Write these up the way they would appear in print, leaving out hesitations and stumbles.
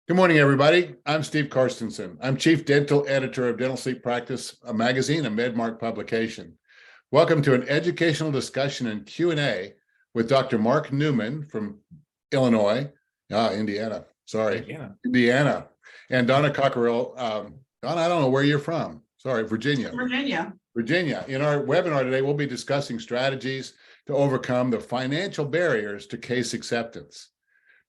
Good morning, everybody. I'm Steve Karstensen. I'm Chief Dental Editor of Dental Sleep Practice, a magazine, a MedMark publication. Welcome to an educational discussion and Q&A with Dr. Marc Newman from Indiana, and Donna Cockerille. Donna, I don't know where you're from. Sorry, Virginia. Virginia. In our webinar today, we'll be discussing strategies to overcome the financial barriers to case acceptance.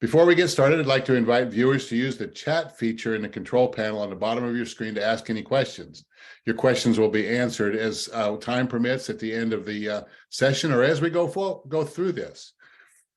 Before we get started, I'd like to invite viewers to use the chat feature in the control panel on the bottom of your screen to ask any questions. Your questions will be answered as time permits at the end of the session or as we go through this.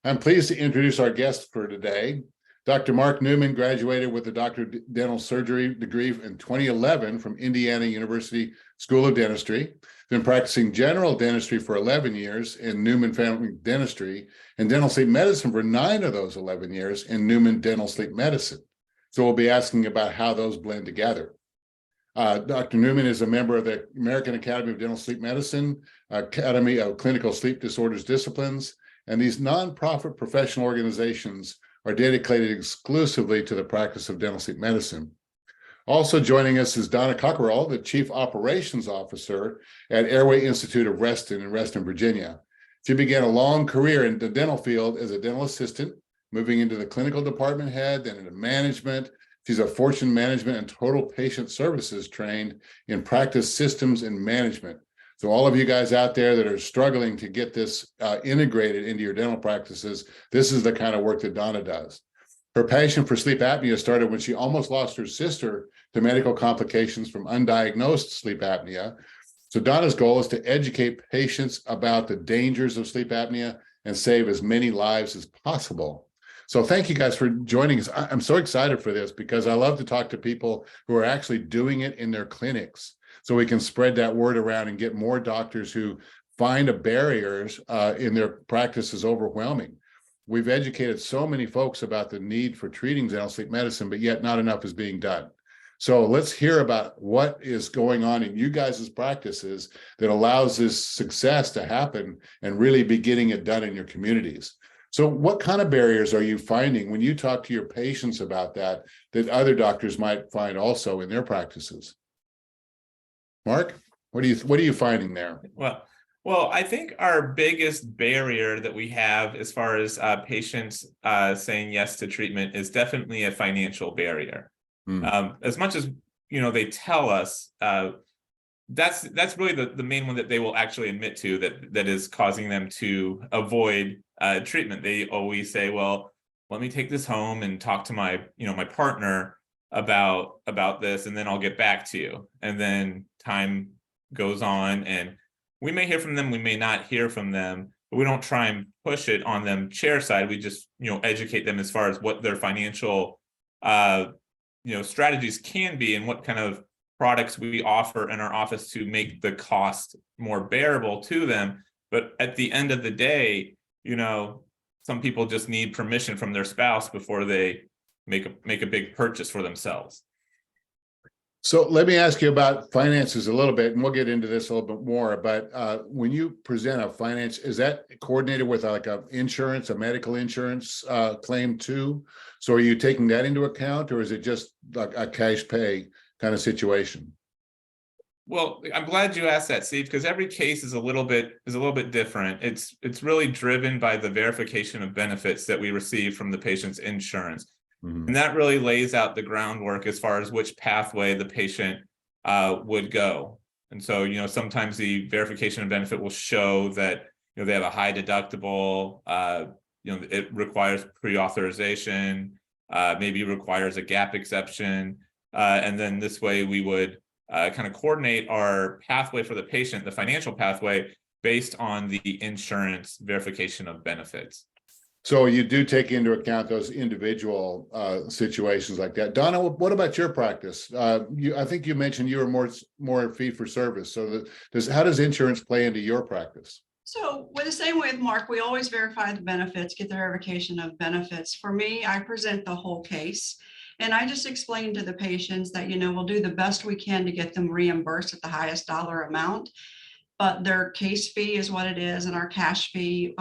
I'm pleased to introduce our guest for today. Dr. Marc Newman graduated with a Doctor of Dental Surgery degree in 2011 from Indiana University School of Dentistry. Been practicing general dentistry for 11 years in Newman Family Dentistry and dental sleep medicine for 9 of those 11 years in Newman Dental Sleep Medicine. So we'll be asking about how those blend together. Dr. Newman is a member of the American Academy of Dental Sleep Medicine, Academy of Clinical Sleep Disorders Disciplines, and these nonprofit professional organizations are dedicated exclusively to the practice of dental sleep medicine. Also joining us is Donna Cockerille, the Chief Operations Officer at Airway Institute of Reston in Reston, Virginia. She began a long career in the dental field as a dental assistant, moving into the clinical department head, then into management. She's a Fortune Management and Total Patient Services trained in practice systems and management. So all of you guys out there that are struggling to get this integrated into your dental practices, this is the kind of work that Donna does. Her passion for sleep apnea started when she almost lost her sister to medical complications from undiagnosed sleep apnea. So Donna's goal is to educate patients about the dangers of sleep apnea and save as many lives as possible. So thank you guys for joining us. I'm so excited for this because I love to talk to people who are actually doing it in their clinics so we can spread that word around and get more doctors who find the barriers in their practice is overwhelming. We've educated so many folks about the need for treating dental sleep medicine, but yet not enough is being done. So let's hear about what is going on in you guys' practices that allows this success to happen and really be getting it done in your communities. So what kind of barriers are you finding when you talk to your patients about that other doctors might find also in their practices? Marc, what are you finding there? Well, I think our biggest barrier that we have as far as patients saying yes to treatment is definitely a financial barrier. As much as they tell us, that's really the main one that they will actually admit to that is causing them to avoid treatment. They always say, "Well, let me take this home and talk to my my partner about this, and then I'll get back to you." And then time goes on, and we may hear from them, we may not hear from them, but we don't try and push it on them chair side. We just, educate them as far as what their financial, strategies can be and what kind of products we offer in our office to make the cost more bearable to them. But at the end of the day, some people just need permission from their spouse before they make a big purchase for themselves. So let me ask you about finances a little bit, and we'll get into this a little bit more. But when you present a finance, is that coordinated with like a medical insurance claim too? So are you taking that into account, or is it just like a cash pay kind of situation? Well, I'm glad you asked that, Steve, because every case is a little bit different. It's really driven by the verification of benefits that we receive from the patient's insurance. And that really lays out the groundwork as far as which pathway the patient would go. And so, sometimes the verification of benefit will show that, they have a high deductible, it requires pre-authorization, maybe requires a gap exception. And then this way we would kind of coordinate our pathway for the patient, the financial pathway, based on the insurance verification of benefits. So you do take into account those individual situations like that. Donna, what about your practice? I think you mentioned you were more fee for service. So how does insurance play into your practice? So with the same way with Marc, we always verify the benefits, get the verification of benefits. For me, I present the whole case. And I just explain to the patients that, we'll do the best we can to get them reimbursed at the highest dollar amount. but their case fee is what it is, and our cash fee,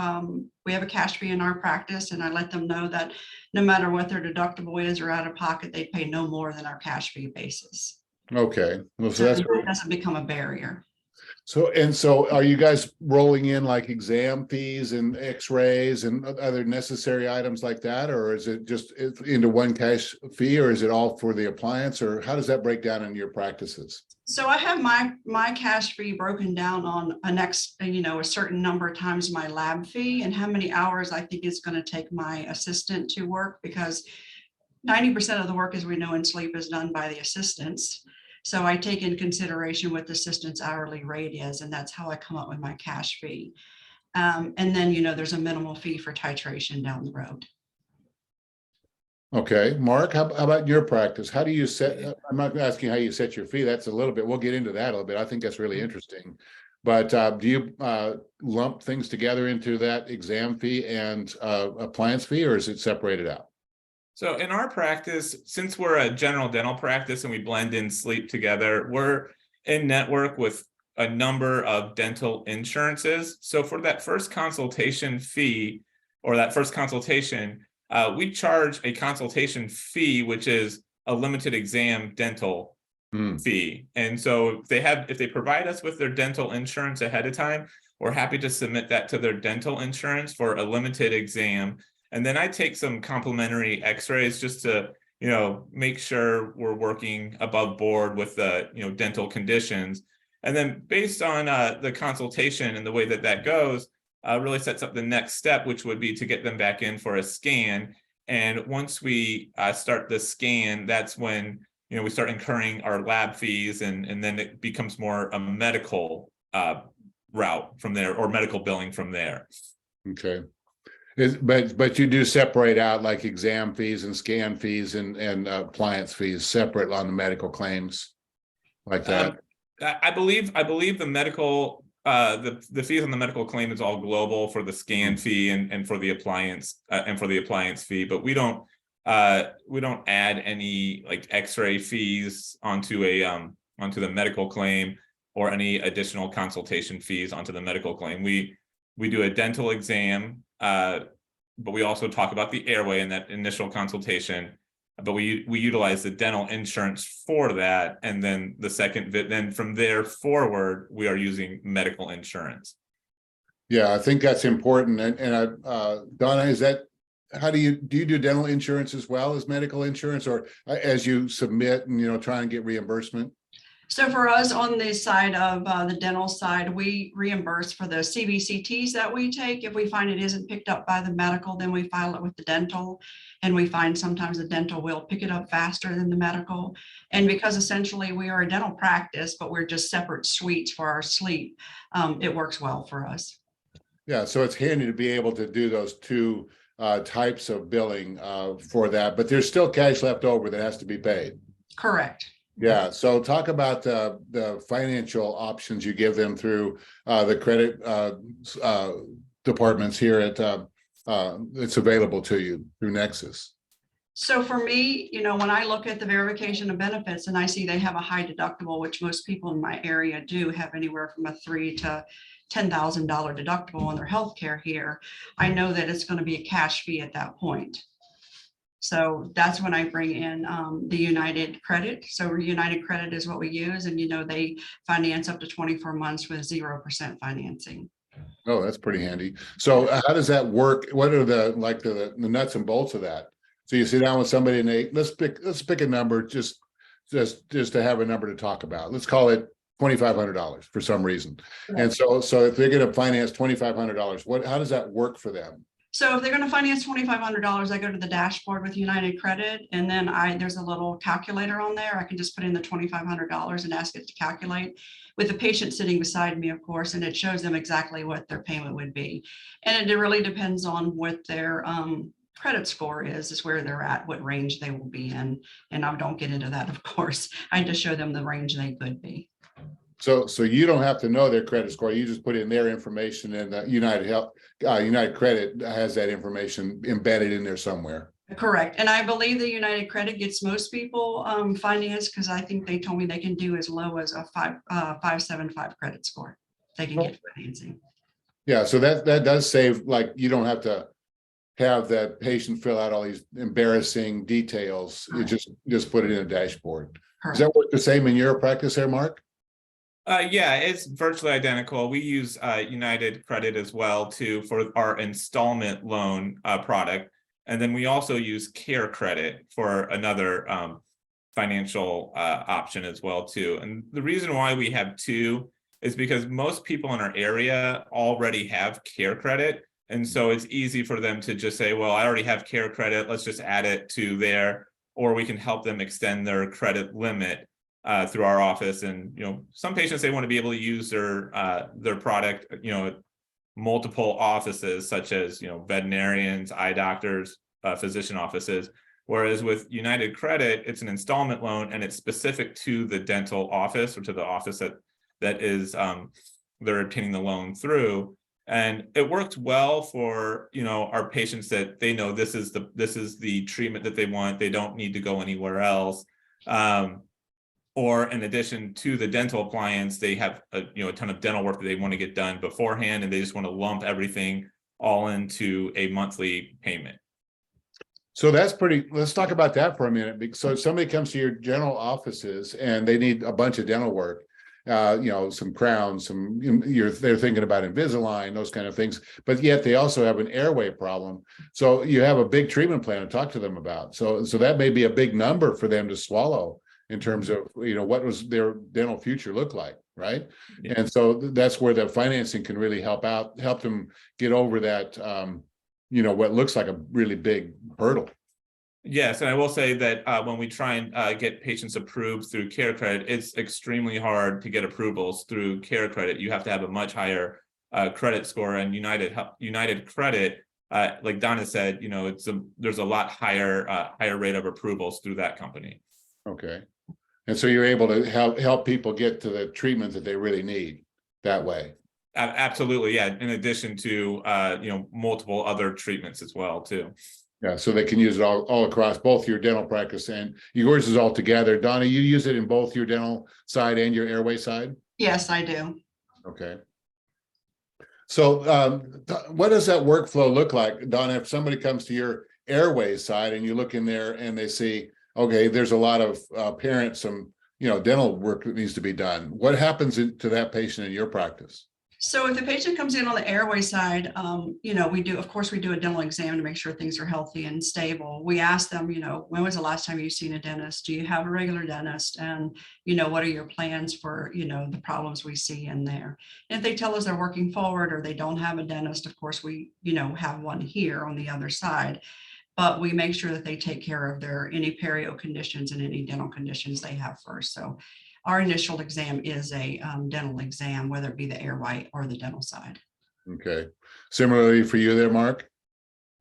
we have a cash fee in our practice, and I let them know that no matter what their deductible is or out of pocket, they pay no more than our cash fee basis. Okay, well, So that doesn't become a barrier. So are you guys rolling in like exam fees and x-rays and other necessary items like that? Or is it just into one cash fee, or is it all for the appliance, or how does that break down in your practices? So I have my cash fee broken down on a certain number of times my lab fee and how many hours I think it's going to take my assistant to work, because 90% of the work, as we know in sleep, is done by the assistants. So I take in consideration what the assistant's hourly rate is, and that's how I come up with my cash fee. And then, there's a minimal fee for titration down the road. Okay, Mark, how about your practice? How do you set, I'm not asking how you set your fee. That's a little bit, we'll get into that a little bit. I think that's really interesting. But do you lump things together into that exam fee and appliance fee, or is it separated out? So in our practice, since we're a general dental practice and we blend in sleep together, we're in network with a number of dental insurances. So for that first consultation fee, or that first consultation, we charge a consultation fee, which is a limited exam dental fee. And so if they provide us with their dental insurance ahead of time, we're happy to submit that to their dental insurance for a limited exam. And then I take some complimentary x-rays just to, make sure we're working above board with the, dental conditions. And then based on the consultation and the way that goes, really sets up the next step, which would be to get them back in for a scan. And once we start the scan, that's when, we start incurring our lab fees, and then it becomes more a medical route from there, or medical billing from there. Okay. But you do separate out like exam fees and scan fees and appliance fees separate on the medical claims like that? I believe the medical the fees on the medical claim is all global for the scan fee and for the appliance fee, but we don't add any like x-ray fees onto the medical claim, or any additional consultation fees onto the medical claim. We do a dental exam, but we also talk about the airway in that initial consultation, but we utilize the dental insurance for that. And then then from there forward, we are using medical insurance. Yeah, I think that's important. And Donna, is that, how do you do dental insurance as well as medical insurance, or as you submit and, try and get reimbursement? So for us on the side of the dental side, we reimburse for the CBCTs that we take. If we find it isn't picked up by the medical, then we file it with the dental, and we find sometimes the dental will pick it up faster than the medical. And because essentially we are a dental practice, but we're just separate suites for our sleep, it works well for us. Yeah, so it's handy to be able to do those two types of billing for that, but there's still cash left over that has to be paid. Correct. Yeah, so talk about the financial options you give them through the credit departments here at it's available to you through Nexus. So for me, when I look at the verification of benefits and I see they have a high deductible, which most people in my area do have anywhere from a $3,000 to $10,000 deductible on their healthcare here, I know that it's going to be a cash fee at that point. So that's when I bring in the United Credit. So United Credit is what we use, and they finance up to 24 months with 0% financing. Oh, that's pretty handy. So how does that work? What are the nuts and bolts of that? So you sit down with somebody and let's pick a number just to have a number to talk about. Let's call it $2,500 for some reason. Right. And so if they're going to finance $2,500, how does that work for them? So if they're going to finance $2,500, I go to the dashboard with United Credit, and then there's a little calculator on there. I can just put in the $2,500 and ask it to calculate, with the patient sitting beside me, of course, and it shows them exactly what their payment would be. And it really depends on what their credit score is where they're at, what range they will be in. And I don't get into that, of course. I just show them the range they could be. So you don't have to know their credit score. You just put in their information, and United Credit has that information embedded in there somewhere. Correct. And I believe the United Credit gets most people finance, because I think they told me they can do as low as a 575 credit score. they can get financing. Yeah, so that does save, like, you don't have to have that patient fill out all these embarrassing details. You Correct. just put it in a dashboard. Correct. Does that work the same in your practice there, Mark? Yeah, it's virtually identical. We use United Credit as well too for our installment loan product, and then we also use Care Credit for another financial option as well too. And the reason why we have two is because most people in our area already have Care Credit, and so it's easy for them to just say, "Well, I already have Care Credit. Let's just add it to there," or we can help them extend their credit limit through our office. And some patients, they want to be able to use their product multiple offices, such as veterinarians, eye doctors, physician offices, whereas with United Credit, it's an installment loan and it's specific to the dental office or to the office that is they're obtaining the loan through. And it worked well for our patients, that they know this is the treatment that they want. They don't need to go anywhere else. Or in addition to the dental appliance, they have a ton of dental work that they want to get done beforehand, and they just want to lump everything all into a monthly payment. So that's let's talk about that for a minute. So if somebody comes to your general offices and they need a bunch of dental work, some crowns, they're thinking about Invisalign, those kind of things, but yet they also have an airway problem. So you have a big treatment plan to talk to them about. So that may be a big number for them to swallow in terms of, what does their dental future look like, right? Yeah. And so that's where the financing can really help them get over that, what looks like a really big hurdle. Yes, and I will say that when we try and get patients approved through Care Credit, it's extremely hard to get approvals through Care Credit. You have to have a much higher credit score, and United Credit, like Donna said, there's a lot higher rate of approvals through that company. Okay. And so you're able to help people get to the treatment that they really need that way. Absolutely, yeah. In addition to multiple other treatments as well too. Yeah, so they can use it all across both your dental practice and yours is all together. Donna, you use it in both your dental side and your airway side? Yes, I do. Okay. So what does that workflow look like, Donna, if somebody comes to your airway side and you look in there and they see, okay, there's a lot of some dental work that needs to be done. What happens to that patient in your practice? So if the patient comes in on the airway side, we do a dental exam to make sure things are healthy and stable. We ask them, when was the last time you've seen a dentist? Do you have a regular dentist? And, what are your plans for, the problems we see in there? And if they tell us they're working forward or they don't have a dentist, of course, we, have one here on the other side. But we make sure that they take care of any perio conditions and any dental conditions they have first. So our initial exam is a dental exam, whether it be the airway or the dental side. Okay. Similarly for you there, Mark?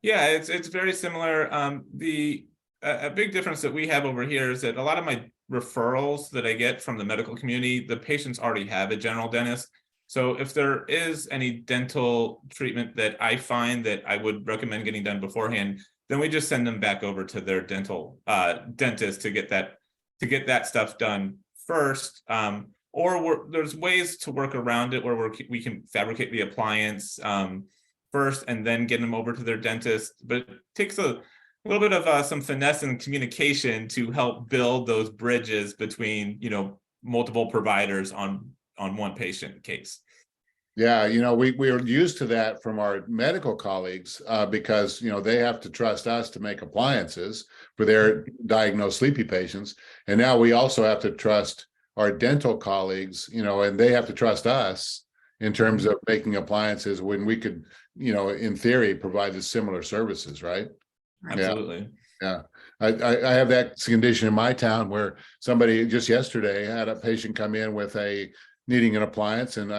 Yeah, it's very similar. A big difference that we have over here is that a lot of my referrals that I get from the medical community, the patients already have a general dentist. So if there is any dental treatment that I find that I would recommend getting done beforehand, then we just send them back over to their dental dentist to get that stuff done first. Or there's ways to work around it where we can fabricate the appliance first and then get them over to their dentist. But it takes a little bit of some finesse and communication to help build those bridges between multiple providers on one patient case. Yeah, we are used to that from our medical colleagues because, they have to trust us to make appliances for their diagnosed sleepy patients. And now we also have to trust our dental colleagues, and they have to trust us in terms of making appliances when we could, in theory, provide the similar services, right? Absolutely. Yeah. I have that condition in my town where somebody just yesterday had a patient come in with needing an appliance, and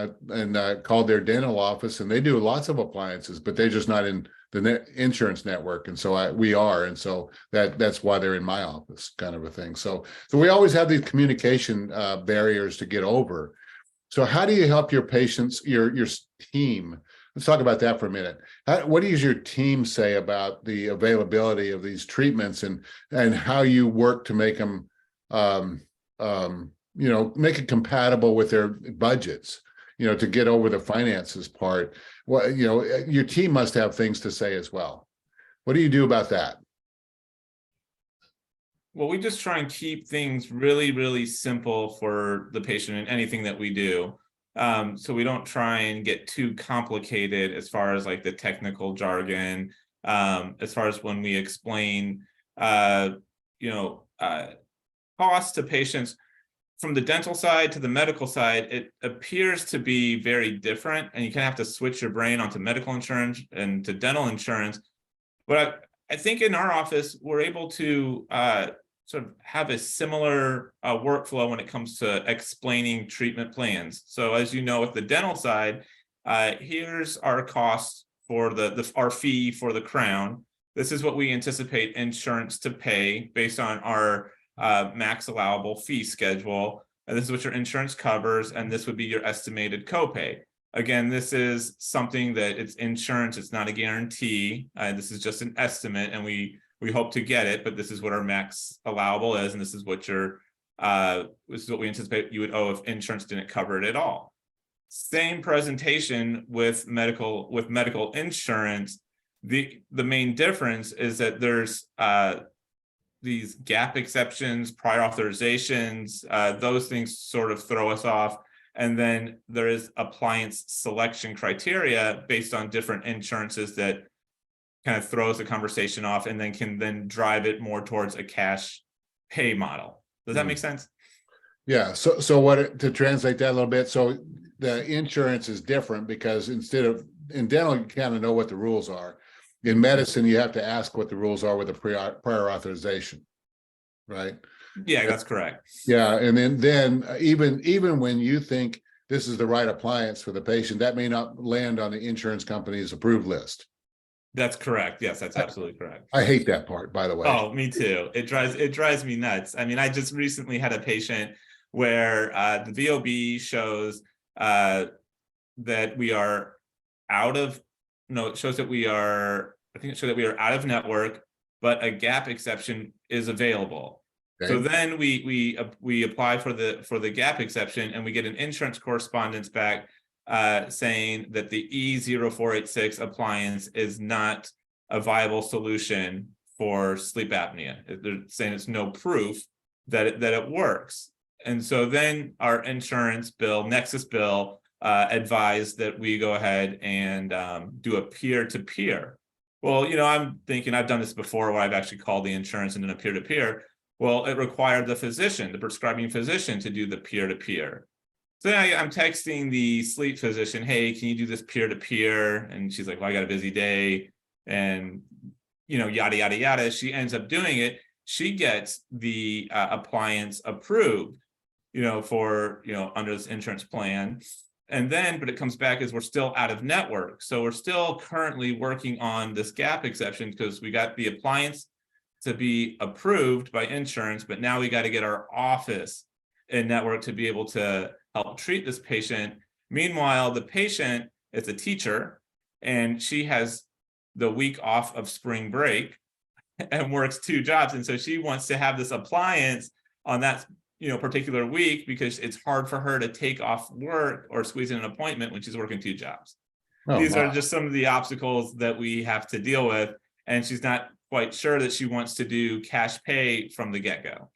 I called their dental office, and they do lots of appliances, but they're just not in the insurance network, and so we are, and so that's why they're in my office, kind of a thing. So we always have these communication barriers to get over. So how do you help your patients, your team? Let's talk about that for a minute. What does your team say about the availability of these treatments and how you work to make them make it compatible with their budgets? to get over the finances part. Well, your team must have things to say as well. What do you do about that? Well, we just try and keep things really, really simple for the patient in anything that we do. So we don't try and get too complicated as far as like the technical jargon, as far as when we explain, costs to patients. From the dental side to the medical side, it appears to be very different, and you kind of have to switch your brain onto medical insurance and to dental insurance. But I think in our office, we're able to sort of have a similar workflow when it comes to explaining treatment plans. So as you know, with the dental side, here's our cost for our fee for the crown. This is what we anticipate insurance to pay based on our max allowable fee schedule. And this is what your insurance covers, and this would be your estimated copay. Again, this is something that it's insurance, it's not a guarantee. This is just an estimate, and we hope to get it, but this is what our max allowable is, and this is what this is what we anticipate you would owe if insurance didn't cover it at all. Same presentation with medical insurance. The main difference is that there's these gap exceptions, prior authorizations, those things sort of throw us off. And then there is appliance selection criteria based on different insurances that kind of throws the conversation off, and then can then drive it more towards a cash pay model. Does that make sense? Yeah. So what, to translate that a little bit, so the insurance is different because instead of in dental, you kind of know what the rules are. In medicine, you have to ask what the rules are with a prior authorization, right? Yeah, that's correct. Yeah, and then even when you think this is the right appliance for the patient, that may not land on the insurance company's approved list. That's correct. Yes, that's absolutely correct. I hate that part, by the way. Oh, me too. It drives me nuts. I mean, I just recently had a patient where the VOB shows that we are out of. No, it shows that we are. I think it shows that we are out of network, but a gap exception is available. Okay. So then we apply for the gap exception, and we get an insurance correspondence back saying that the E0486 appliance is not a viable solution for sleep apnea. They're saying it's no proof that it works. And so then our insurance bill, Nexus bill, advised that we go ahead and do a peer-to-peer. Well, I'm thinking I've done this before where I've actually called the insurance and done a peer-to-peer. Well, it required the prescribing physician, to do the peer-to-peer. So then I'm texting the sleep physician, hey, can you do this peer-to-peer? And she's like, well, I got a busy day, and, yada, yada, yada. She ends up doing it. She gets the appliance approved, for, under this insurance plan. And then, but it comes back as we're still out of network. So we're still currently working on this gap exception because we got the appliance to be approved by insurance, but now we got to get our office in network to be able to help treat this patient. Meanwhile, the patient is a teacher, and she has the week off of spring break and works 2 jobs. And so she wants to have this appliance on that particular week because it's hard for her to take off work or squeeze in an appointment when she's working 2 jobs. These are just some of the obstacles that we have to deal with. And she's not quite sure that she wants to do cash pay from the get-go.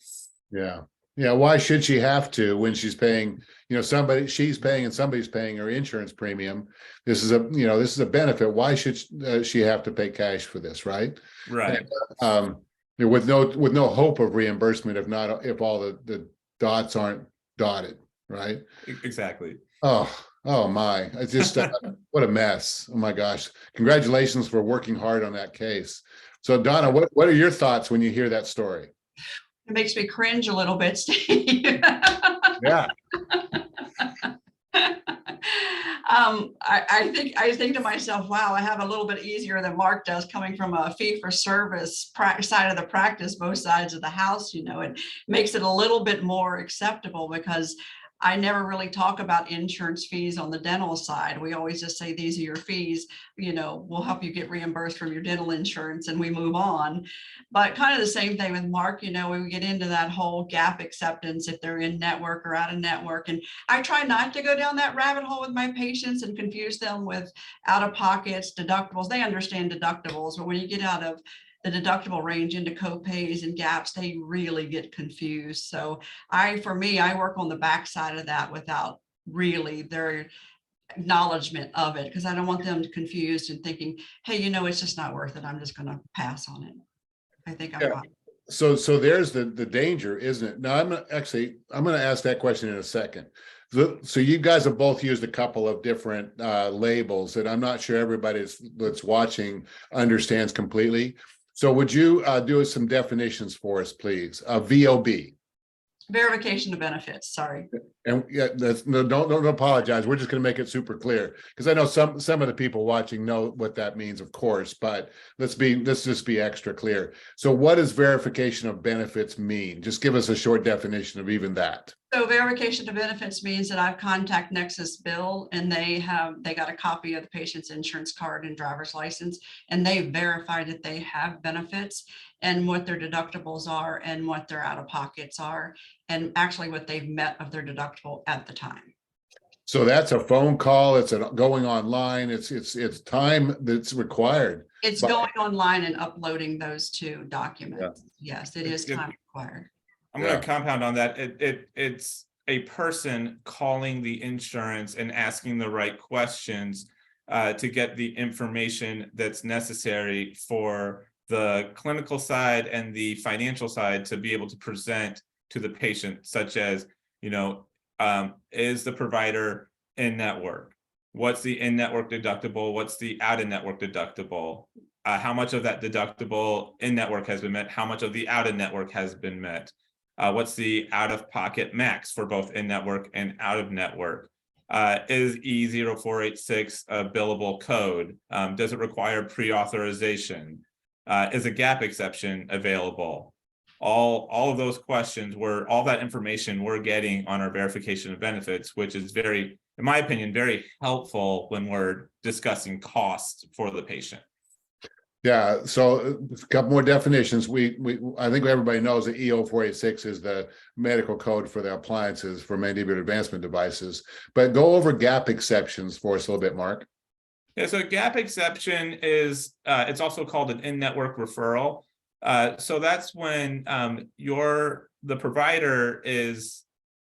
Yeah. Yeah. Why should she have to when she's paying, she's paying and somebody's paying her insurance premium? This is a benefit. Why should she have to pay cash for this? Right. Right. And, with no hope of reimbursement if all the dots aren't dotted. Right. Exactly. Oh my, it's just what a mess. Oh my gosh. Congratulations for working hard on that case. So Donna, what are your thoughts when you hear that story? It makes me cringe a little bit, Steve. Yeah. I think to myself, wow, I have a little bit easier than Mark does, coming from a fee-for-service side of the practice, both sides of the house. It makes it a little bit more acceptable because I never really talk about insurance fees on the dental side. We always just say, these are your fees, we'll help you get reimbursed from your dental insurance, and we move on. But kind of the same thing with Mark, when we get into that whole gap acceptance, if they're in network or out of network. And I try not to go down that rabbit hole with my patients and confuse them with out of pockets, deductibles. They understand deductibles, but when you get out of the deductible range into co-pays and gaps, they really get confused. So for me, I work on the backside of that without really their acknowledgement of it, because I don't want them confused and thinking, hey, it's just not worth it, I'm just going to pass on it. I think I'm fine. So there's the danger, isn't it? Now I'm going to ask that question in a second. So you guys have both used a couple of different labels that I'm not sure everybody that's watching understands completely. So would you do some definitions for us, please? VOB. Verification of benefits, sorry. And yeah, don't apologize. We're just going to make it super clear, because I know some of the people watching know what that means, of course, but let's just be extra clear. So what does verification of benefits mean? Just give us a short definition of even that. So verification of benefits means that I've contacted Nexus Bill, and they got a copy of the patient's insurance card and driver's license, and they verified that they have benefits and what their deductibles are and what their out of pockets are, and actually what they've met of their deductible at the time. So that's a phone call. It's going online. It's time that's required. It's going online and uploading those two documents. Yeah. Yes, it is time required. I'm going to compound on that. It's a person calling the insurance and asking the right questions to get the information that's necessary for the clinical side and the financial side to be able to present to the patient, such as, is the provider in network? What's the in-network deductible? What's the out-of-network deductible? How much of that deductible in-network has been met? How much of the out-of-network has been met? What's the out-of-pocket max for both in-network and out-of-network? Is E0486 a billable code? Does it require pre-authorization? Is a gap exception available? All of those questions all that information we're getting on our verification of benefits, which is very, in my opinion, very helpful when we're discussing costs for the patient. Yeah, so a couple more definitions. I think everybody knows that E0486 is the medical code for the appliances for mandibular advancement devices, but go over gap exceptions for us a little bit, Mark. Yeah, so gap exception is, it's also called an in-network referral. So that's when the provider is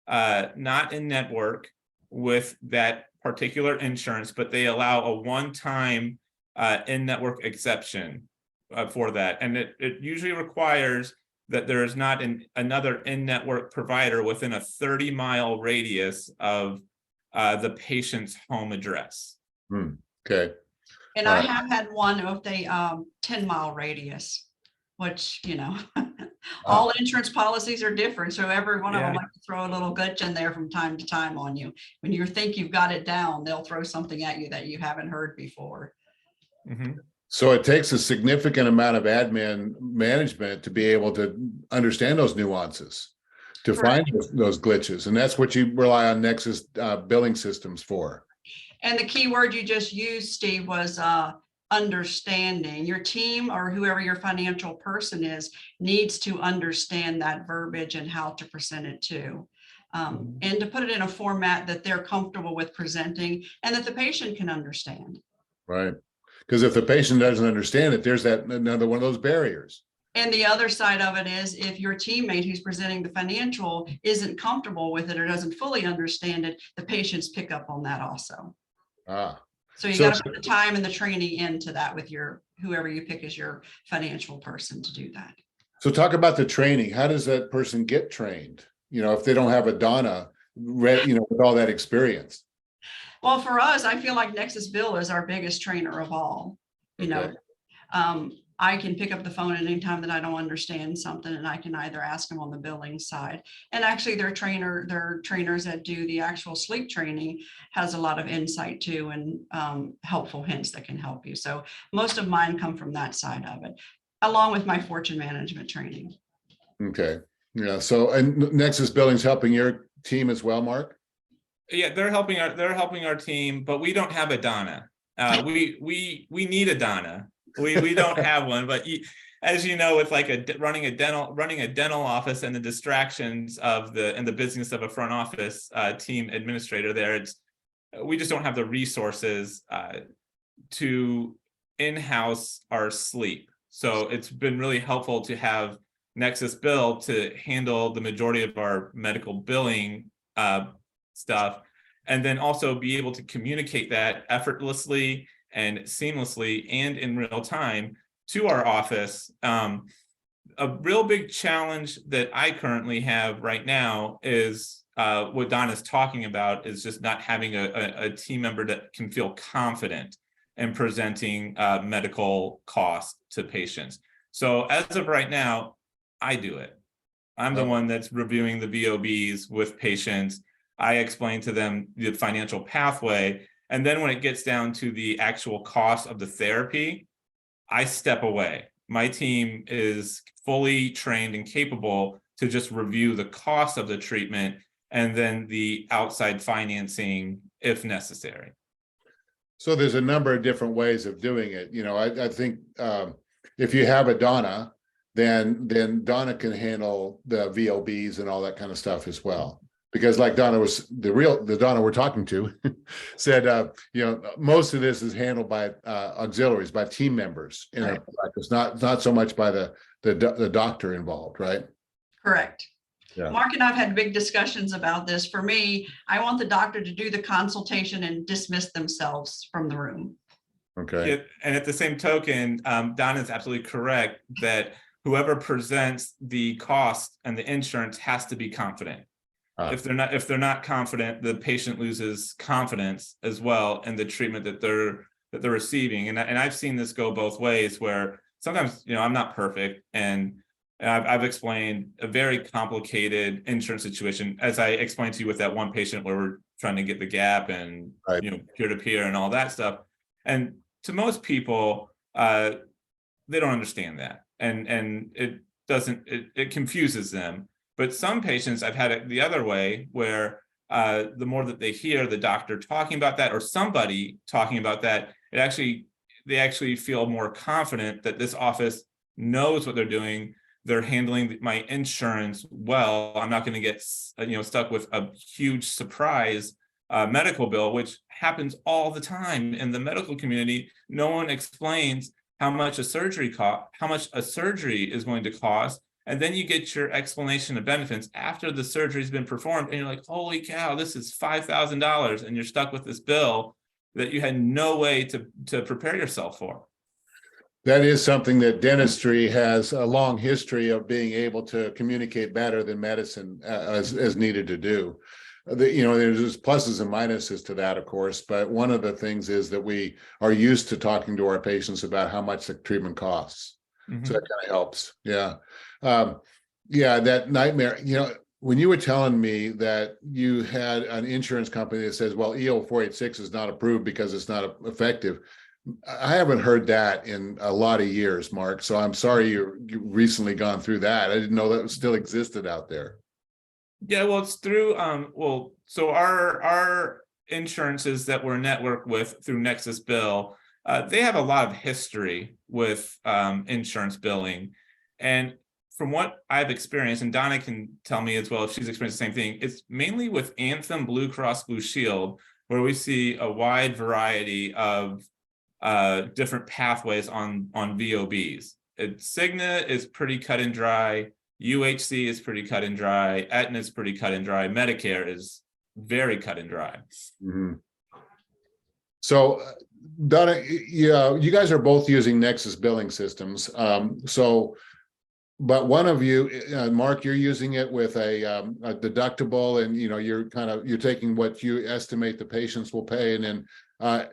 not in network with that particular insurance, but they allow a one-time in-network exception for that. And it usually requires that there is not another in-network provider within a 30-mile radius of the patient's home address. Okay. And I have had one of the 10-mile radius, which, all insurance policies are different. So every one of them like to throw a little glitch in there from time to time on you. When you think you've got it down, they'll throw something at you that you haven't heard before. Mm-hmm. So it takes a significant amount of admin management to be able to understand those nuances, to find those glitches. And that's what you rely on Nexus billing systems for. And the key word you just used, Steve, was understanding. Your team or whoever your financial person is needs to understand that verbiage and how to present it to. And to put it in a format that they're comfortable with presenting and that the patient can understand. Right. Because if the patient doesn't understand it, there's another one of those barriers. And the other side of it is if your teammate who's presenting the financial isn't comfortable with it or doesn't fully understand it, the patients pick up on that also. So you got to put the time and the training into that with whoever you pick as your financial person to do that. So talk about the training. How does that person get trained? If they don't have a Donna, with all that experience. Well, for us, I feel like Nexus Bill is our biggest trainer of all. I can pick up the phone at any time that I don't understand something, and I can either ask them on the billing side. And actually, their trainers that do the actual sleep training has a lot of insight too, and helpful hints that can help you. So most of mine come from that side of it, along with my fortune management training. Okay. Yeah. So, and Nexus Billing's helping your team as well, Mark? Yeah, they're helping our team, but we don't have a Donna. We need a Donna. We don't have one, but as you know, with like running a dental office and the distractions of the business of a front office team administrator there, we just don't have the resources to in-house our sleep. So it's been really helpful to have Nexus Bill to handle the majority of our medical billing stuff, and then also be able to communicate that effortlessly and seamlessly and in real time to our office. A real big challenge that I currently have right now is what Don is talking about, is just not having a team member that can feel confident in presenting medical costs to patients. So as of right now, I do it. I'm the one that's reviewing the VOBs with patients. I explain to them the financial pathway. And then when it gets down to the actual cost of the therapy, I step away. My team is fully trained and capable to just review the cost of the treatment and then the outside financing if necessary. So there's a number of different ways of doing it. You know, I think if you have a Donna, then Donna can handle the VOBs and all that kind of stuff as well. Because like Donna was, the Donna we're talking to said, you know, most of this is handled by auxiliaries, by team members in a practice, not so much by the doctor involved, right? Correct. Yeah. Mark and I've had big discussions about this. For me, I want the doctor to do the consultation and dismiss themselves from the room. Okay. Yeah, and at the same token, Don is absolutely correct that whoever presents the cost and the insurance has to be confident. If they're not confident, the patient loses confidence as well in the treatment that they're receiving. And I've seen this go both ways, where sometimes, you know, I'm not perfect, and I've explained a very complicated insurance situation, as I explained to you with that one patient where we're trying to get the gap and you know, peer-to-peer and all that stuff. And to most people, they don't understand that, and it confuses them. But some patients, I've had it the other way, where the more that they hear the doctor talking about that, or somebody talking about that, they actually feel more confident that this office knows what they're doing. They're handling my insurance well. I'm not going to get stuck with a huge surprise medical bill, which happens all the time in the medical community. No one explains how much a surgery is going to cost. And then you get your explanation of benefits after the surgery's been performed, and you're like, holy cow, this is $5,000, and you're stuck with this bill that you had no way to prepare yourself for. That is something that dentistry has a long history of being able to communicate better than medicine as needed to do. There's pluses and minuses to that, of course, but one of the things is that we are used to talking to our patients about how much the treatment costs. Mm-hmm. So that kind of helps. Yeah. That nightmare, when you were telling me that you had an insurance company that says, well, EO 486 is not approved because it's not effective. I haven't heard that in a lot of years, Mark. So I'm sorry you recently gone through that. I didn't know that still existed out there. Yeah, well, it's through, so our insurances that we're networked with through Nexus Bill, they have a lot of history with insurance billing. And from what I've experienced, and Donna can tell me as well if she's experienced the same thing, it's mainly with Anthem, Blue Cross Blue Shield, where we see a wide variety of different pathways on VOBs. Cigna is pretty cut and dry. UHC is pretty cut and dry. Aetna is pretty cut and dry. Medicare is very cut and dry. Mm-hmm. So, Donna, you guys are both using Nexus billing systems. But one of you, Mark, you're using it with a deductible, and you're taking what you estimate the patients will pay, and then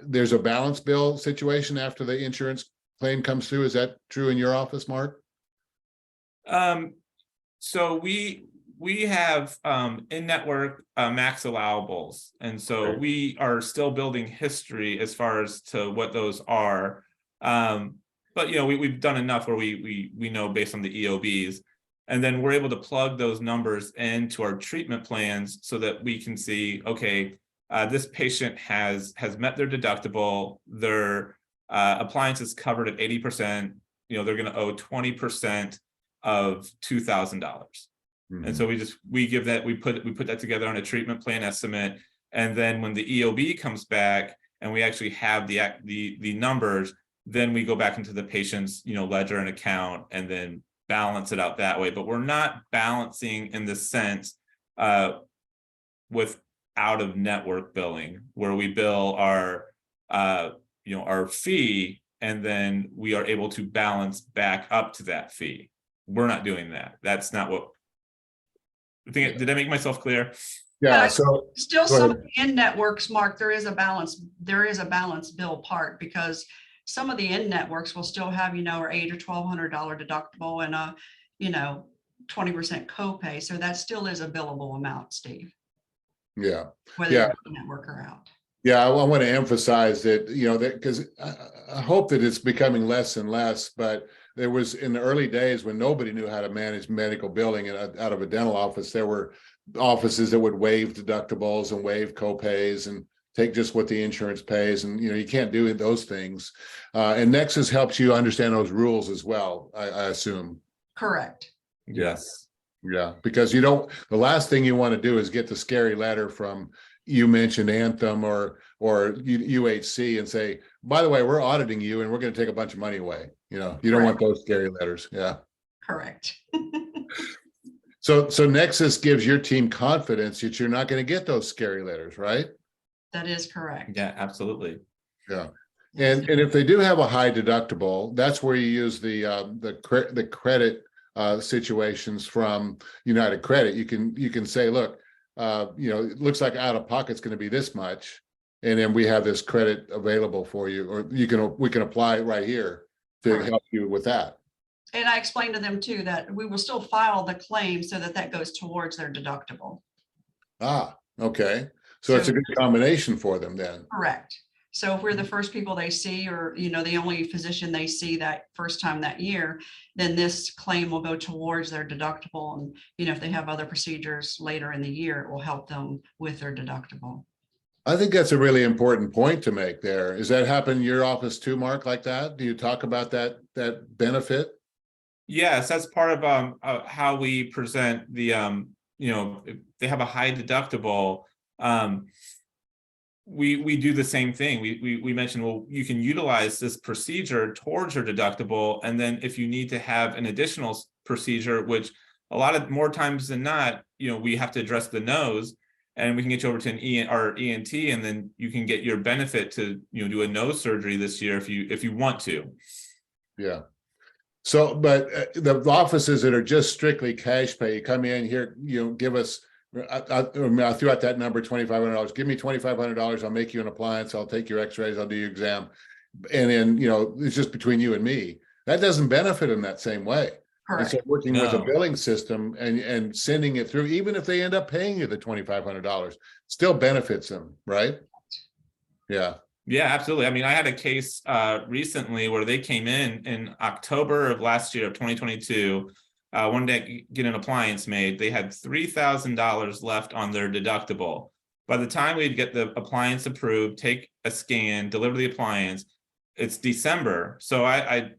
there's a balance bill situation after the insurance claim comes through. Is that true in your office, Mark? So we have in-network max allowables, and so we are still building history as far as to what those are. But we've done enough where we know based on the EOBs. And then we're able to plug those numbers into our treatment plans so that we can see, okay, this patient has met their deductible, their appliance is covered at 80%, they're going to owe 20% of $2,000. And so we put that together on a treatment plan estimate. And then when the EOB comes back and we actually have the numbers, then we go back into the patient's ledger and account and then balance it out that way. But we're not balancing in the sense with out of network billing, where we bill our our fee and then we are able to balance back up to that fee. We're not doing that. That's not what did I make myself clear? Yeah. So still some in networks, Mark, there is a balance bill part, because some of the in networks will still have, or $800 or $1,200 deductible and a, 20% copay. So that still is a billable amount, Steve. Yeah. Whether you're in network or out. Yeah, I want to emphasize that, that because I hope that it's becoming less and less, but there was in the early days when nobody knew how to manage medical billing out of a dental office, there were offices that would waive deductibles and waive copays and take just what the insurance pays. And, you can't do those things. And Nexus helps you understand those rules as well, I assume. Correct. Yes. Yeah, because the last thing you want to do is get the scary letter from, you mentioned Anthem or UHC and say, by the way, we're auditing you and we're going to take a bunch of money away. You don't want those scary letters. Yeah. Correct. So Nexus gives your team confidence that you're not going to get those scary letters, right? That is correct. Yeah, absolutely. Yeah. And if they do have a high deductible, that's where you use the credit situations from United Credit. You can say, look, it looks like out of pocket's going to be this much, and then we have this credit available for you, or we can apply it right here to help you with that. And I explained to them too that we will still file the claim so that goes towards their deductible. Ah, okay. So it's a good combination for them then. Correct. So if we're the first people they see, or, the only physician they see that first time that year, then this claim will go towards their deductible. And, if they have other procedures later in the year, it will help them with their deductible. I think that's a really important point to make there. Does that happen in your office too, Mark, like that? Do you talk about that benefit? Yes, that's part of how we present the, if they have a high deductible, we do the same thing. We mentioned, well, you can utilize this procedure towards your deductible. And then if you need to have an additional procedure, which a lot of more times than not, we have to address the nose, and we can get you over to our ENT, and then you can get your benefit to, do a nose surgery this year if you want to. Yeah. So, but the offices that are just strictly cash pay, you come in here, give us, I threw out that number, $2,500. Give me $2,500. I'll make you an appliance. I'll take your x-rays. I'll do your exam. And then, it's just between you and me. That doesn't benefit them that same way. Correct. And so working with a billing system and sending it through, even if they end up paying you the $2,500, still benefits them, right? Yeah. Yeah, absolutely. I mean, I had a case recently where they came in October of last year of 2022. One day, get an appliance made. They had $3,000 left on their deductible. By the time we'd get the appliance approved, take a scan, deliver the appliance, it's December. So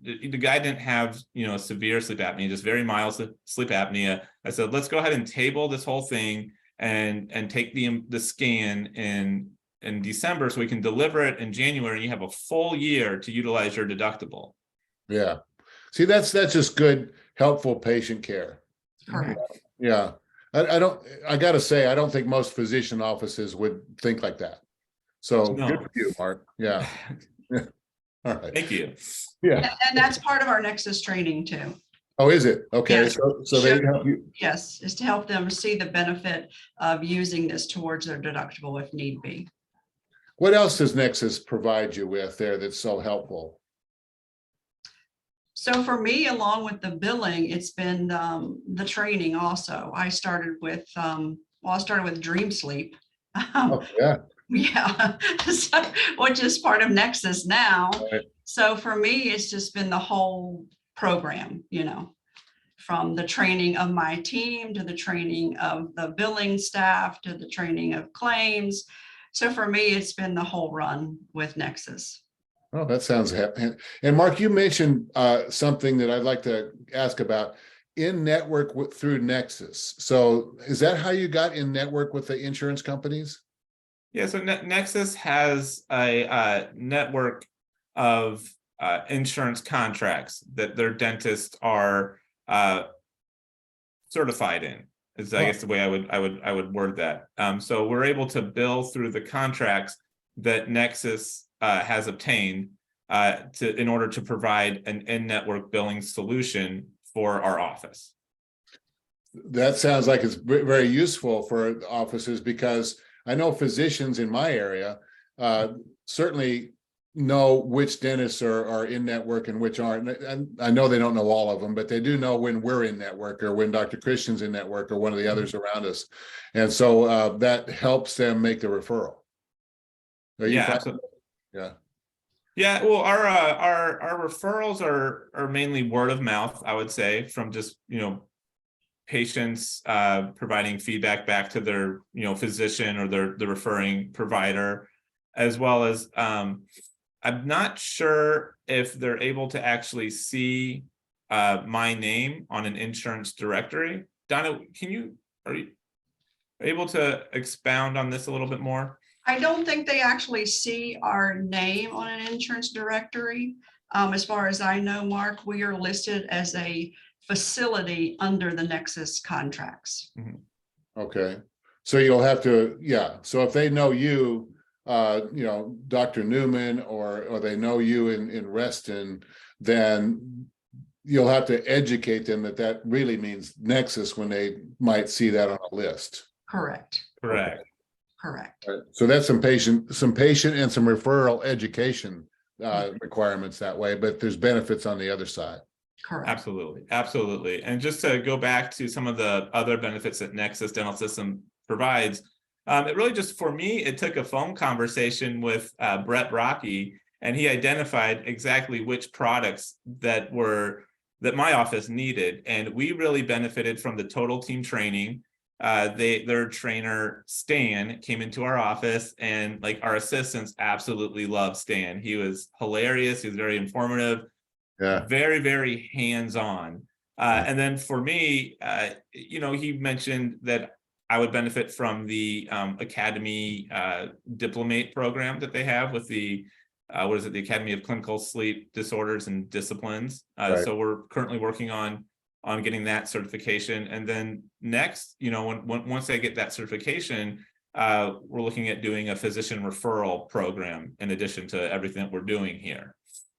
the guy didn't have, severe sleep apnea, just very mild sleep apnea. I said, let's go ahead and table this whole thing and take the scan in December so we can deliver it in January, and you have a full year to utilize your deductible. Yeah. See, that's just good, helpful patient care. Correct. Yeah. I got to say, I don't think most physician offices would think like that. So good for you, Mark. Yeah. All right. Thank you. Yeah. And that's part of our Nexus training too. Oh, is it? Okay. Yes. So they help you. Yes, is to help them see the benefit of using this towards their deductible if need be. What else does Nexus provide you with there that's so helpful? So for me, along with the billing, it's been the training also. I started with Dream Sleep. Oh, yeah. Yeah, so, which is part of Nexus now. Right. So for me, it's just been the whole program, from the training of my team to the training of the billing staff to the training of claims. So for me, it's been the whole run with Nexus. Oh, that sounds happy. And Mark, you mentioned something that I'd like to ask about in network through Nexus. So is that how you got in network with the insurance companies? Yeah, so Nexus has a network of insurance contracts that their dentists are certified in. Is I guess the way I would word that. So we're able to bill through the contracts that Nexus has obtained in order to provide an in-network billing solution for our office. That sounds like it's very useful for offices, because I know physicians in my area certainly know which dentists are in network and which aren't. And I know they don't know all of them, but they do know when we're in network or when Dr. Christian's in network or one of the others around us. And so that helps them make the referral. Yeah, absolutely. Yeah. Yeah, well, our referrals are mainly word of mouth, I would say, from just, patients providing feedback back to their, physician or the referring provider, as well as I'm not sure if they're able to actually see my name on an insurance directory. Donna, are you able to expound on this a little bit more? I don't think they actually see our name on an insurance directory. As far as I know, Mark, we are listed as a facility under the Nexus contracts. Okay. So you'll have to, yeah. So if they know you, Dr. Newman, or they know you in Reston, then you'll have to educate them that really means Nexus when they might see that on a list. Correct. Correct. Okay. Correct. So that's some patient and some referral education requirements that way, but there's benefits on the other side. Correct. Absolutely. Absolutely. And just to go back to some of the other benefits that Nexus Dental System provides, it really just, for me, it took a phone conversation with Brett Rocky, and he identified exactly which products that my office needed. And we really benefited from the total team training. Their trainer, Stan, came into our office, and like our assistants absolutely loved Stan. He was hilarious. He was very informative, very, very hands-on. And then for me, he mentioned that I would benefit from the Academy Diplomate program that they have with the the Academy of Clinical Sleep Disorders and Disciplines. So we're currently working on getting that certification. And then next, once I get that certification, we're looking at doing a physician referral program in addition to everything that we're doing here.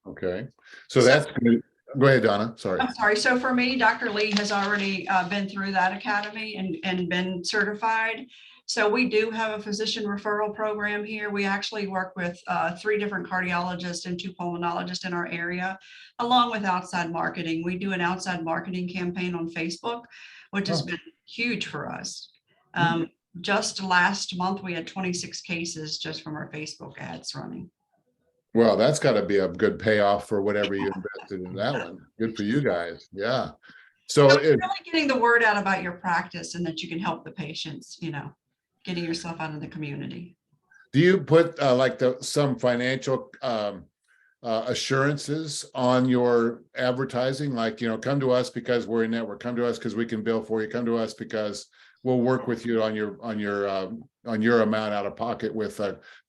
Okay. So that's good. Go ahead, Donna. Sorry. I'm sorry. So for me, Dr. Lee has already been through that academy and been certified. So we do have a physician referral program here. We actually work with 3 different cardiologists and 2 pulmonologists in our area, along with outside marketing. We do an outside marketing campaign on Facebook, which has been huge for us. Just last month, we had 26 cases just from our Facebook ads running. Well, that's got to be a good payoff for whatever you invested in that one. Good for you guys. Yeah. So it's really getting the word out about your practice and that you can help the patients, getting yourself out in the community. Do you put some financial assurances on your advertising? Like, come to us because we're in network. Come to us because we can bill for you. Come to us because we'll work with you on your amount out of pocket with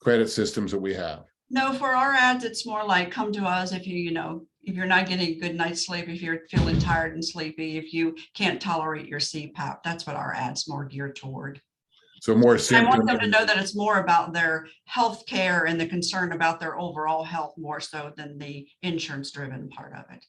credit systems that we have. No, for our ads, it's more like come to us if if you're not getting a good night's sleep, if you're feeling tired and sleepy, if you can't tolerate your CPAP. That's what our ads more geared toward. So more I want them to know that it's more about their health care and the concern about their overall health more so than the insurance driven part of it.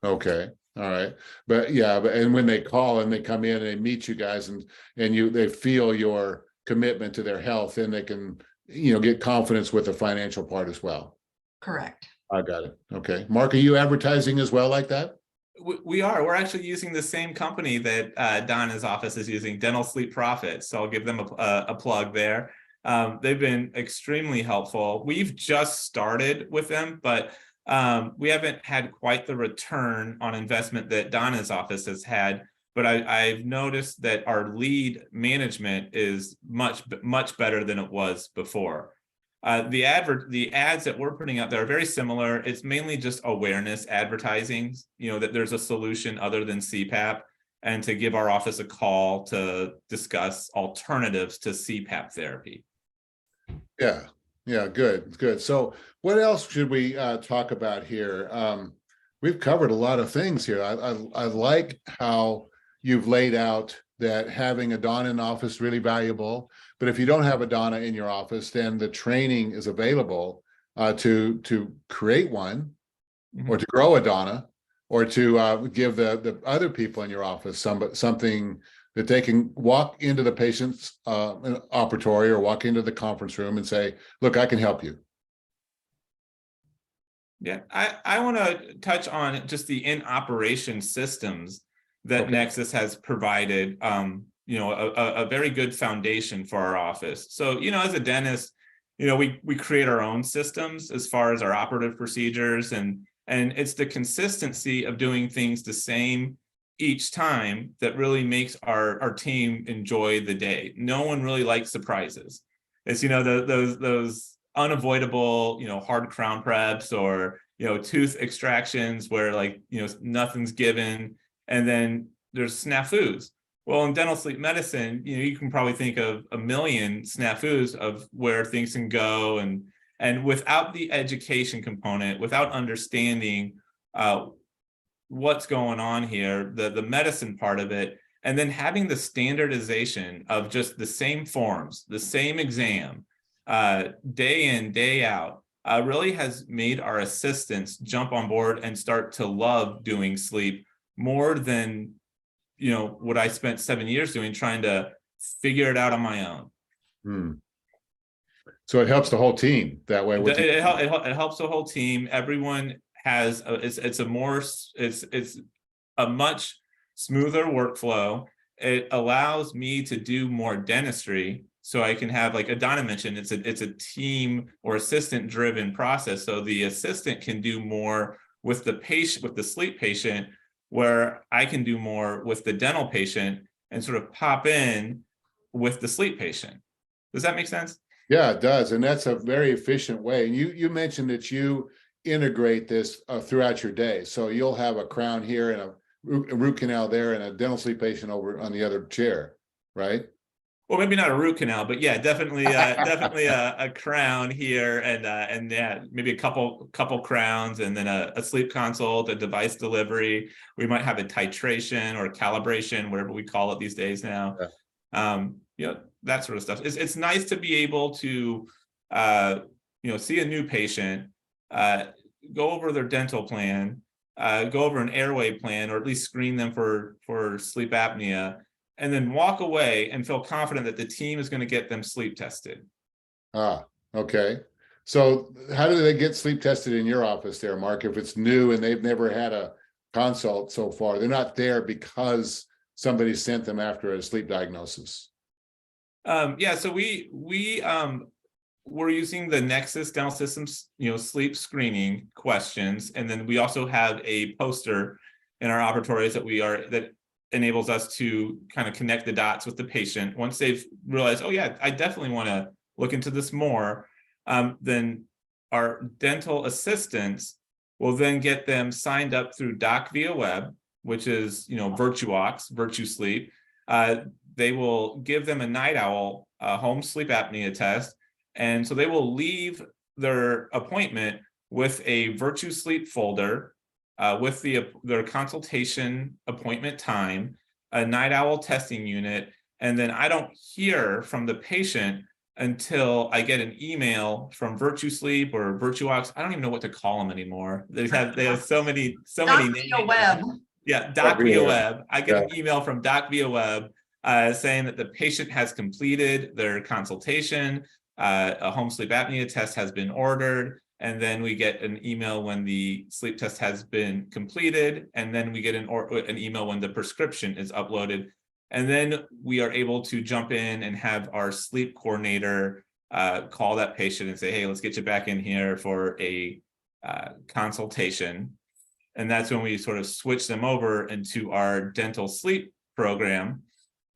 Okay. All right. But and when they call and they come in and they meet you guys and they feel your commitment to their health, and they can get confidence with the financial part as well. Correct. I got it. Okay. Mark, are you advertising as well like that? We are. We're actually using the same company that Donna's office is using, Dental Sleep Profit. So I'll give them a plug there. They've been extremely helpful. We've just started with them, but We haven't had quite the return on investment that Donna's office has had, but I've noticed that our lead management is much better than it was before. The ads that we're putting out there are very similar. It's mainly just awareness advertising, that there's a solution other than CPAP, and to give our office a call to discuss alternatives to CPAP therapy. Yeah, good. So what else should we talk about here? We've covered a lot of things here. I like how you've laid out that having a Donna in office is really valuable, but if you don't have a Donna in your office, then the training is available to create one, or to grow a Donna, or to give the other people in your office something that they can walk into the patient's operatory or walk into the conference room and say, look, I can help you. Yeah, I want to touch on just the in-operation systems that Nexus has provided, a very good foundation for our office. So, as a dentist, we create our own systems as far as our operative procedures, and it's the consistency of doing things the same each time that really makes our team enjoy the day. No one really likes surprises. It's, those unavoidable, hard crown preps, or, tooth extractions where nothing's given, and then there's snafus. Well, in dental sleep medicine, you can probably think of a million snafus of where things can go, and without the education component, without understanding what's going on here, the medicine part of it, and then having the standardization of just the same forms, the same exam, day in, day out, really has made our assistants jump on board and start to love doing sleep more than, what I spent 7 years doing, trying to figure it out on my own. So it helps the whole team that way. It helps the whole team. Everyone has it's a much smoother workflow. It allows me to do more dentistry, so I can have, like Donna mentioned, it's a team or assistant driven process. So the assistant can do more with the patient, with the sleep patient, where I can do more with the dental patient and sort of pop in with the sleep patient. Does that make sense? Yeah, it does. And that's a very efficient way. And you mentioned that you integrate this throughout your day. So you'll have a crown here and a root canal there and a dental sleep patient over on the other chair, right? Well, maybe not a root canal, but yeah, definitely a crown here, and yeah, maybe a couple crowns, and then a sleep consult, a device delivery. We might have a titration or a calibration, whatever we call it these days now. Yeah. That sort of stuff. It's nice to be able to see a new patient, go over their dental plan, go over an airway plan, or at least screen them for sleep apnea, and then walk away and feel confident that the team is going to get them sleep tested. Okay. So how do they get sleep tested in your office there, Mark? If it's new and they've never had a consult so far, they're not there because somebody sent them after a sleep diagnosis. Yeah, so we're using the Nexus Dental Systems, sleep screening questions, and then we also have a poster in our operatories that enables us to kind of connect the dots with the patient. Once they've realized, oh yeah, I definitely want to look into this more, then our dental assistants will then get them signed up through Doc via Web, which is Virtuox, Virtue Sleep. They will give them a night owl home sleep apnea test, and so they will leave their appointment with a Virtue Sleep folder with their consultation appointment time, a night owl testing unit, and then I don't hear from the patient until I get an email from Virtue Sleep or Virtuox. I don't even know what to call them anymore. They have so many names. Web. Yeah, Doc via Web. I get an email from Doc via Web saying that the patient has completed their consultation, a home sleep apnea test has been ordered, and then we get an email when the sleep test has been completed, and then we get an email when the prescription is uploaded. And then we are able to jump in and have our sleep coordinator call that patient and say, hey, let's get you back in here for a consultation. And that's when we sort of switch them over into our dental sleep program,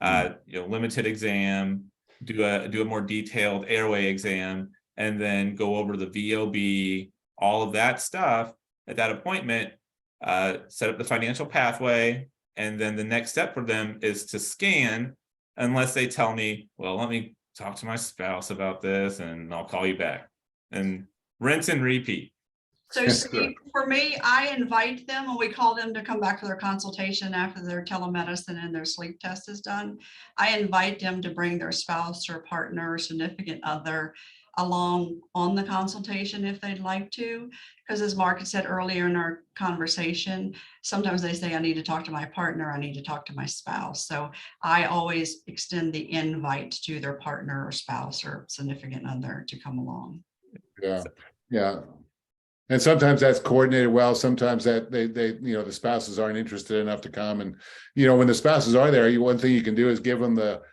limited exam, do a more detailed airway exam, and then go over the VOB, all of that stuff at that appointment, set up the financial pathway. And then the next step for them is to scan, unless they tell me, well, let me talk to my spouse about this and I'll call you back, and rinse and repeat. So Steve, for me, I invite them when we call them to come back for their consultation after their telemedicine and their sleep test is done. I invite them to bring their spouse or partner or significant other along on the consultation if they'd like to. Because as Mark had said earlier in our conversation, sometimes they say, I need to talk to my partner, I need to talk to my spouse. So I always extend the invite to their partner or spouse or significant other to come along. Yeah, yeah. And sometimes that's coordinated well. Sometimes that they the spouses aren't interested enough to come. And, when the spouses are there, one thing you can do is give them the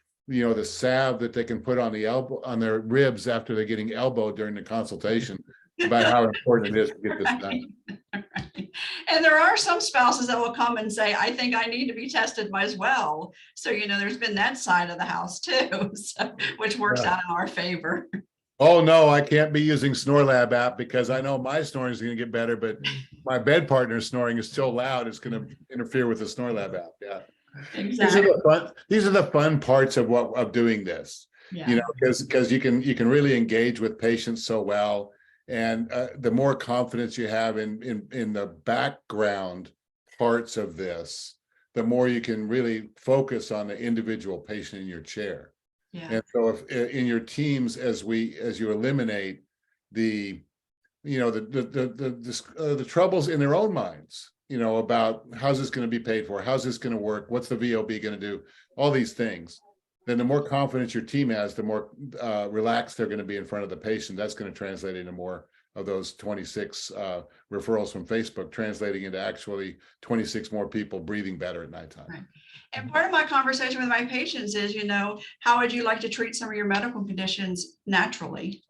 salve that they can put on the elbow, on their ribs after they're getting elbowed during the consultation, about how important it is to get this done. Right. And there are some spouses that will come and say, I think I need to be tested as well. So, there's been that side of the house too, so, which works out in our favor. Oh, no, I can't be using SnoreLab app because I know my snoring is going to get better, but my bed partner's snoring is so loud, it's going to interfere with the SnoreLab app. Yeah. Exactly. These are the fun parts of doing this, because you can really engage with patients so well. And the more confidence you have in the background parts of this, the more you can really focus on the individual patient in your chair. Yeah. And so if in your teams, as you eliminate the troubles in their own minds, about how's this going to be paid for, how's this going to work, what's the VOB going to do, all these things, then the more confidence your team has, the more relaxed they're going to be in front of the patient. That's going to translate into more of those 26 referrals from Facebook, translating into actually 26 more people breathing better at nighttime. Right. And part of my conversation with my patients is, how would you like to treat some of your medical conditions naturally?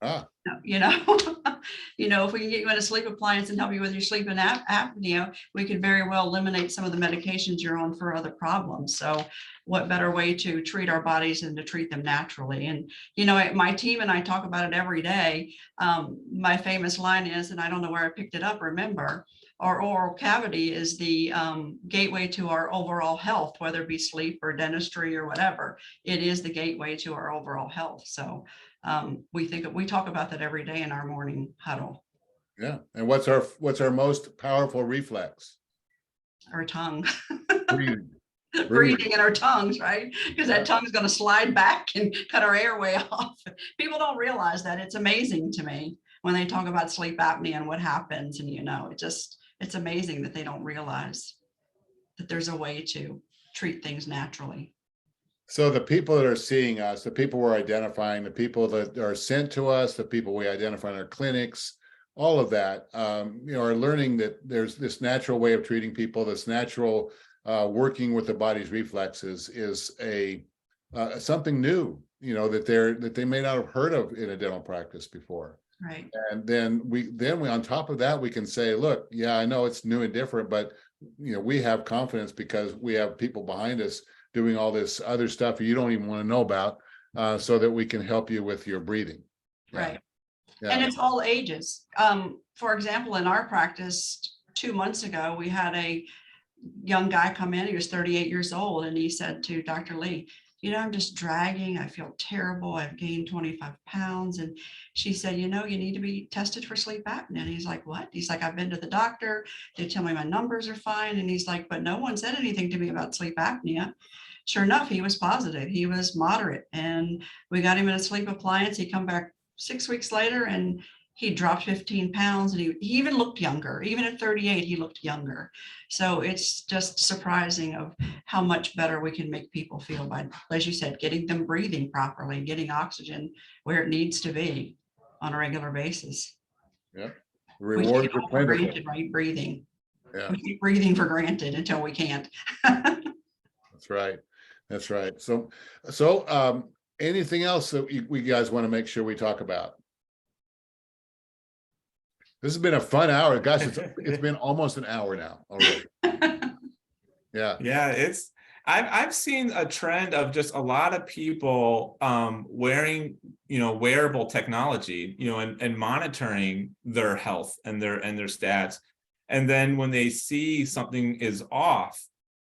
If we can get you in a sleep appliance and help you with your sleep and apnea, we could very well eliminate some of the medications you're on for other problems. So what better way to treat our bodies than to treat them naturally? And, my team and I talk about it every day. My famous line is, and I don't know where I picked it up, remember, our oral cavity is the gateway to our overall health, whether it be sleep or dentistry or whatever. It is the gateway to our overall health. So we talk about that every day in our morning huddle. Yeah. And what's our most powerful reflex? Our tongue. Breathing. Breathing in our tongues, right? Because that tongue is going to slide back and cut our airway off. People don't realize that. It's amazing to me when they talk about sleep apnea and what happens. And, it's amazing that they don't realize that there's a way to treat things naturally. So the people that are seeing us, the people we're identifying, the people that are sent to us, the people we identify in our clinics, all of that, are learning that there's this natural way of treating people, this natural working with the body's reflexes is something new, that they may not have heard of in a dental practice before. Right. And then we on top of that, we can say, look, yeah, I know it's new and different, but we have confidence because we have people behind us doing all this other stuff you don't even want to know about, so that we can help you with your breathing. Yeah. Right. Yeah. And it's all ages. For example, in our practice 2 months ago, we had a young guy come in. He was 38 years old, and he said to Dr. Lee, I'm just dragging. I feel terrible. I've gained 25 pounds. And she said, you need to be tested for sleep apnea. And he's like, what? He's like, I've been to the doctor. They tell me my numbers are fine. And he's like, but no one said anything to me about sleep apnea. Sure enough, he was positive. He was moderate. And we got him in a sleep appliance. He come back 6 weeks later and he dropped 15 pounds, and he even looked younger. Even at 38, he looked younger. So it's just surprising of how much better we can make people feel by, as you said, getting them breathing properly, getting oxygen where it needs to be on a regular basis. Yeah. Reward for granted, right? Breathing. Yeah. We keep breathing for granted until we can't. That's right. That's right. So anything else that we guys want to make sure we talk about? This has been a fun hour. Gosh, it's been almost an hour now already. Yeah. Yeah, I've seen a trend of just a lot of people wearing, wearable technology, and monitoring their health and their stats. And then when they see something is off,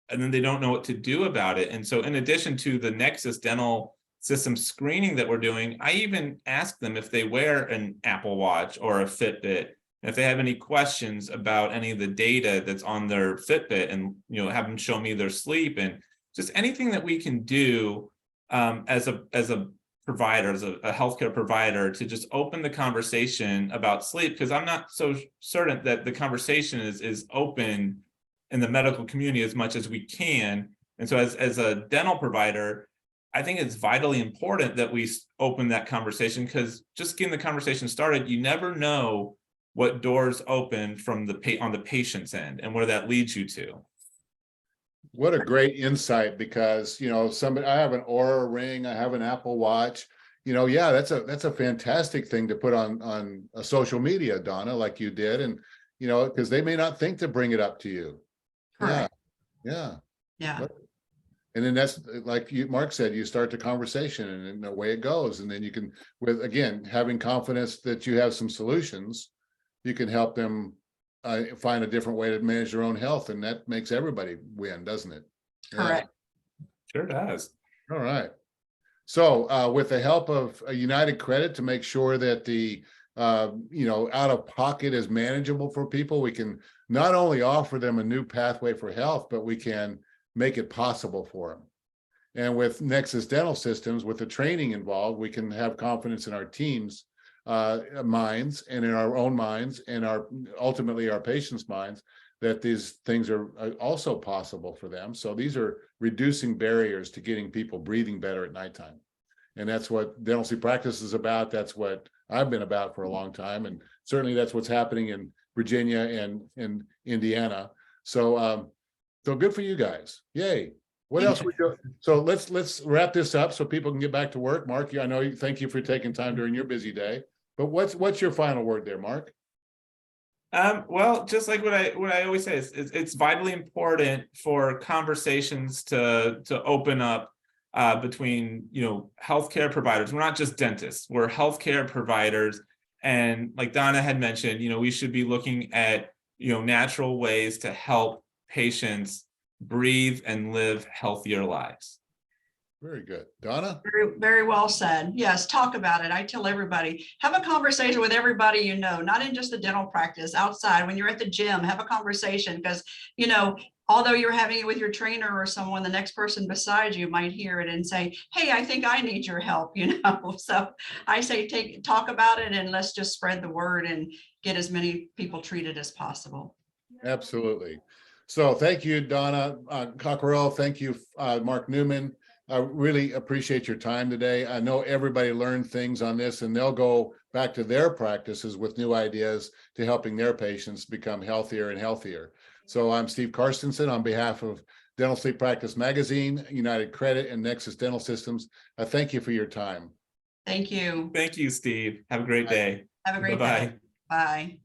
and then they don't know what to do about it. And so in addition to the Nexus Dental System screening that we're doing, I even ask them if they wear an Apple Watch or a Fitbit, if they have any questions about any of the data that's on their Fitbit, and have them show me their sleep, and just anything that we can do as a provider, as a healthcare provider, to just open the conversation about sleep, because I'm not so certain that the conversation is open in the medical community as much as we can. And so as a dental provider, I think it's vitally important that we open that conversation, because just getting the conversation started, you never know what doors open on the patient's end and where that leads you to. What a great insight, because I have an Aura ring, I have an Apple Watch. Yeah, that's a fantastic thing to put on a social media, Donna, like you did, and because they may not think to bring it up to you. Correct. Yeah. And then that's like Mark said, you start the conversation, and then away it goes. And then you can, with again having confidence that you have some solutions, you can help them find a different way to manage their own health, and that makes everybody win, doesn't it? Correct. Sure does. All right. So with the help of a United Credit to make sure that the out of pocket is manageable for people, we can not only offer them a new pathway for health, but we can make it possible for them. And with Nexus Dental Systems, with the training involved, we can have confidence in our teams' minds and in our own minds, and ultimately our patients' minds, that these things are also possible for them. So these are reducing barriers to getting people breathing better at nighttime. And that's what dental sleep practice is about. That's what I've been about for a long time. And certainly that's what's happening in Virginia and in Indiana. So so good for you guys. Yay. What else we do? So let's wrap this up so people can get back to work. Mark, I know thank you for taking time during your busy day. But what's your final word there, Mark? Well, just like what I always say, it's vitally important for conversations to open up between healthcare providers. We're not just dentists; we're healthcare providers, and like Donna had mentioned, we should be looking at natural ways to help patients breathe and live healthier lives. Very good. Donna? Very, very well said. Yes, talk about it. I tell everybody, have a conversation with everybody not in just the dental practice, outside. When you're at the gym, have a conversation, because, although you're having it with your trainer or someone, the next person beside you might hear it and say, hey, I think I need your help, So I say talk about it, and let's just spread the word and get as many people treated as possible. Absolutely. So thank you, Donna Cockerille. Thank you, Marc Newman. I really appreciate your time today. I know everybody learned things on this, and they'll go back to their practices with new ideas to helping their patients become healthier and healthier. So I'm Steve Karstensen on behalf of Dental Sleep Practice Magazine, United Credit, and Nexus Dental Systems. I thank you for your time. Thank you. Thank you, Steve. Have a great day. Have a great day. Bye.